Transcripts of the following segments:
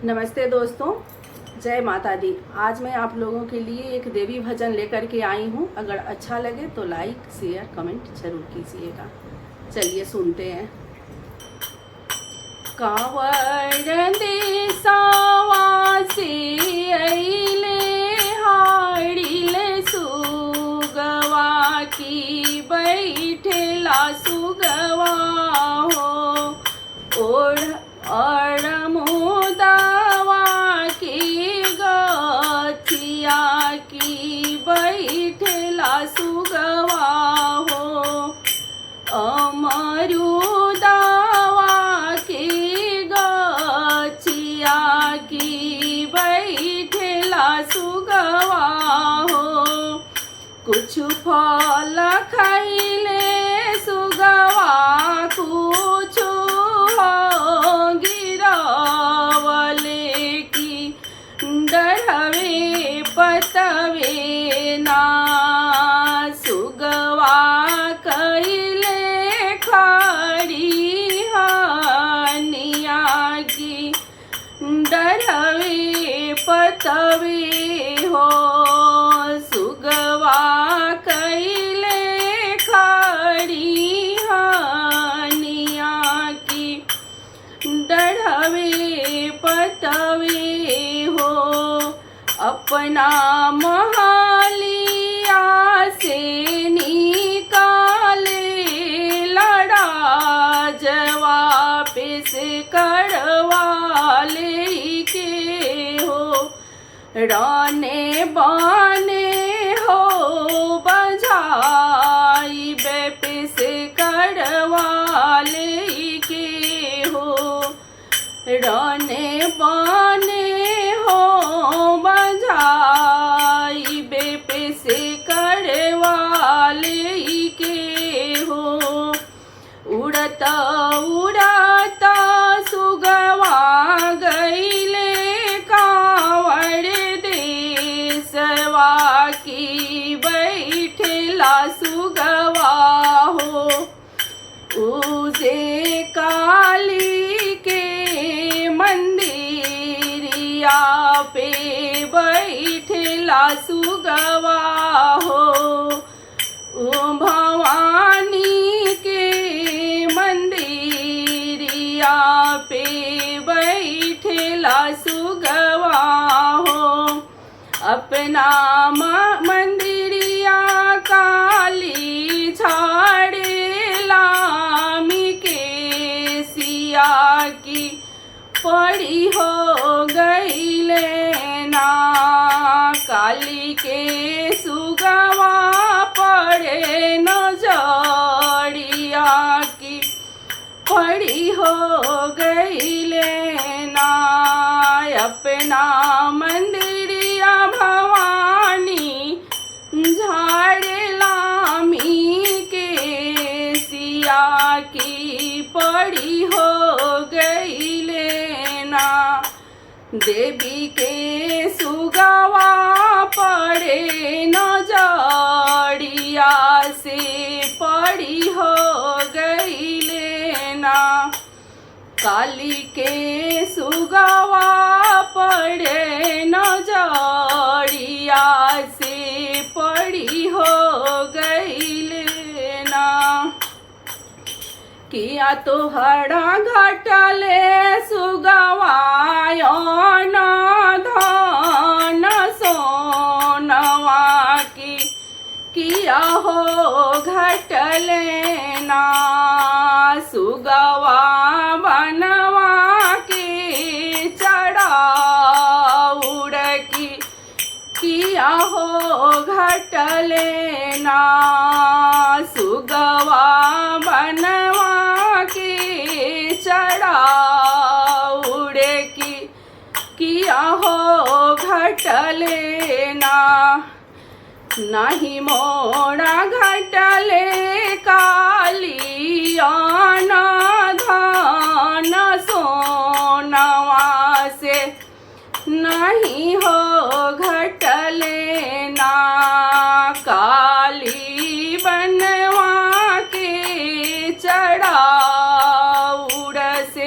नमस्ते दोस्तों, जय माता दी। आज मैं आप लोगों के लिए एक देवी भजन लेकर के आई हूँ। अगर अच्छा लगे तो लाइक शेयर कमेंट जरूर कीजिएगा। चलिए सुनते हैं। कांवर देसावा से अइले हाड़िले सुगवा की बैठेला सुगवा हो ओढ़ मुदावा की गथिया की बैठेला सुगवा हो अमरुदावा की गछिया की बैठेला सुगवा हो कुछ फल खैले सुगवा कुछ गिरावले की डरवे पतवे ना सुगवा कैले खड़ी हनिया की डरवे पतवे हो सुगवा कैले खड़ी हनिया की डरवे पतवे हो अपना महालिया से निकाले लड़ा जवाब से करवा ले के हो राने बाने हो बजाई बेपे से करवा ले के हो राने बाने हो बजाई बेपे से करवा ले के हो उड़ता उड़ता सुगवा गईले कांवर देसवा की बैठेला सुगवा हो उसे काली के मंदिरिया पे बैठेला सुगवा हो भवानी के मंदिरिया पे बैठेला सुगवा हो अपना मंदिरिया काली झाड़ेला के सिया की पड़ी हो गईले ना काली के सुगवा पड़े नजरिया की पड़ी हो गईले ना अपना मंदिरिया भवानी झाड़ेला के सिया की पड़ी हो गईले ना देवी के सुगवा पड़े नजरिया से पड़ी हो गईले ना काली के सुगवा पड़े नजरिया से पड़ी हो गईले ना किया तो हरा घाटले सुगवायो न धन सोनवा की किया हो घटले ना सुगवा बनवा के चढ़ाउड़ की किया हो घटले ना सुगवा बनवा के चढ़ाउड़ की किया हो घटले ना नहीं मोड़ा घटले कालिया धन सोनवा से नहीं हो घटले ना काली बनवा के चढ़ाउड़ से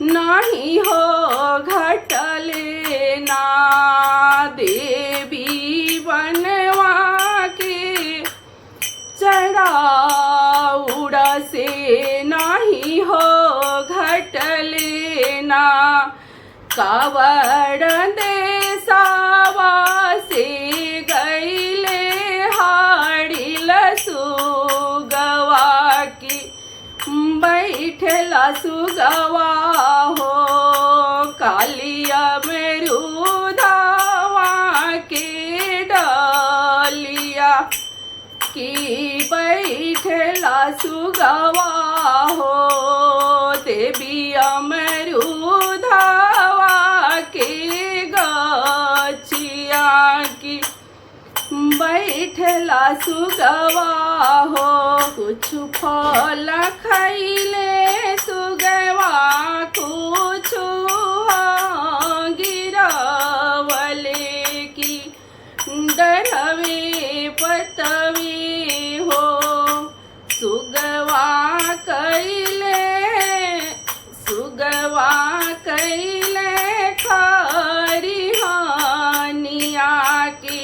नहीं हो घट उड़ा से नहीं हो घटले ना कावड़ देसावा से गईले हाड़िल सुगवा की बैठला सुगवा हो कालिया मरूदावा के डालिया की बैठला सुगवा हो देवी अमरूदावा के गछिया की बैठला सुगवा हो कुछ फल खैले सुगवा कुछ गिरावले की डरवे पतवे हो सुगवा कैले खरिहानिया की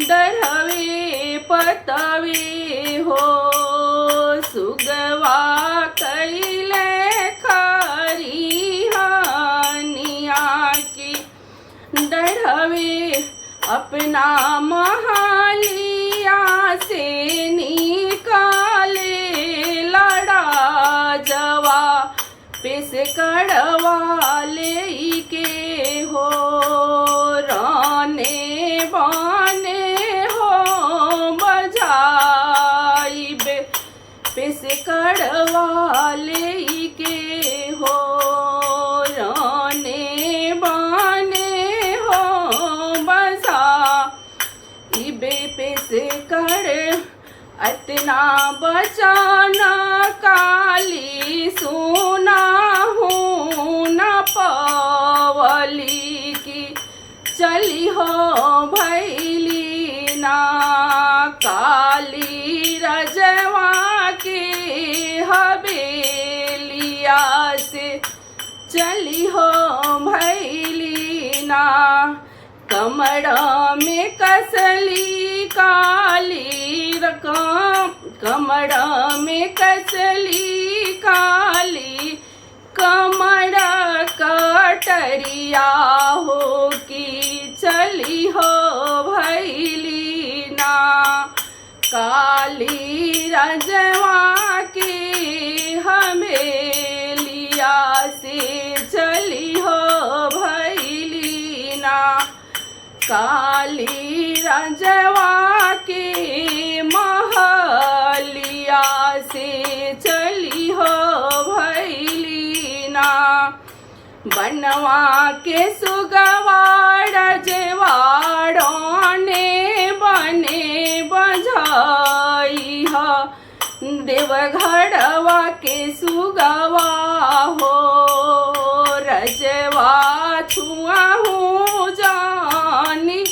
डरवे पतवे हो सुगवा कैले खरिहानिया की डरवे अपना महालिया से निकाले लड़ा जवा पेश कड़वा ले के हो राने बाने हो बजाइबे पेश कड़वा ले के हो राने बाने हो बजाइबे पेश कर अतना बचाना काली सुना हूँ न पावली की चली हो भैली ना काली रजवा के हवेलिया से चली हो भैली ना कमर में कसली काली रकम कमर में कसली काली कमर कटरिया हो की चली हो भैली ना काली रजवा के हवेलिया से चली हो भैली ना काली रजवा के महलिया से चली हो भैली ना बनवा के सुगवा रजवाड़ोने बने बजाई हा देवघड़वा के सुगवा हो रजवा छुआ हूँ जानी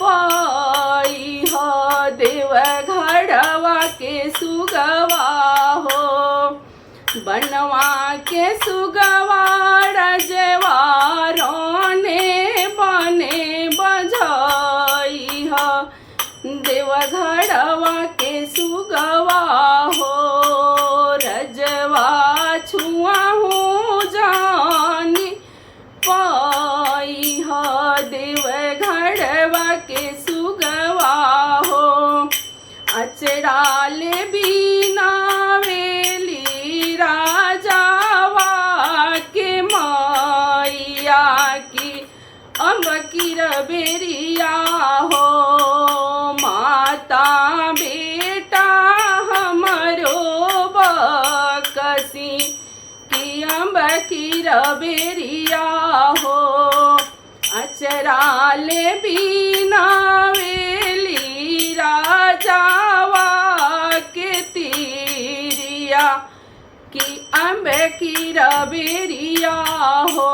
पाई हो देवघड़वा के सुगवा हो बनवा के सुगवा रजवारोने बने बजाई हो देवघड़वा के सुगवा हो रजवा छुआ हूँ जानी पाई हो देवघड़वा के सुगवा हो अचराल बीना वेली राजावा के माइया की अम्ब की रबेरिया हो माता बेटा हमरो बकसी की अम्ब की रबेरिया हो अचराल बीना वेली राजावा के तीरिया की अम्ब की रबेरिया हो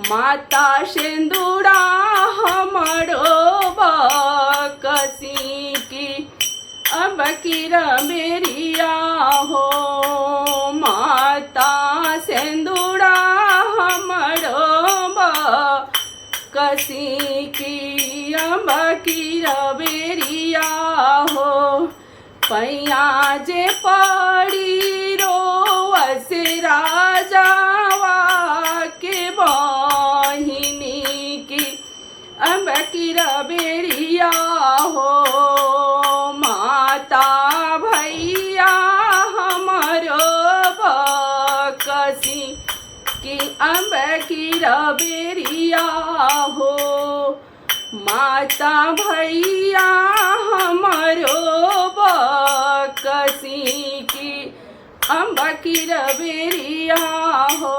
माता सिंदूरा हमरो बकसी की अम्ब की रबेरिया हो माता सिंदूरा हमरो बकसी की अम्ब की रबेरिया हो पैया जे पड़ी रोवस राजावा के बहिनी की अब की रबेरिया हो माता भैया हमारो बकसी की अब की रबेरिया हो माता भैया हमारो बकसी की अम्ब की रबेरिया हो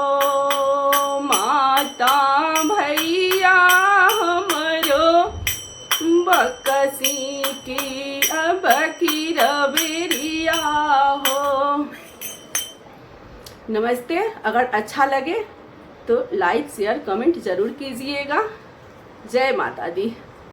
माता भैया हमारो बकसी की अम्ब की रबेरिया हो। नमस्ते। अगर अच्छा लगे तो लाइक शेयर कमेंट ज़रूर कीजिएगा। जय माता दी।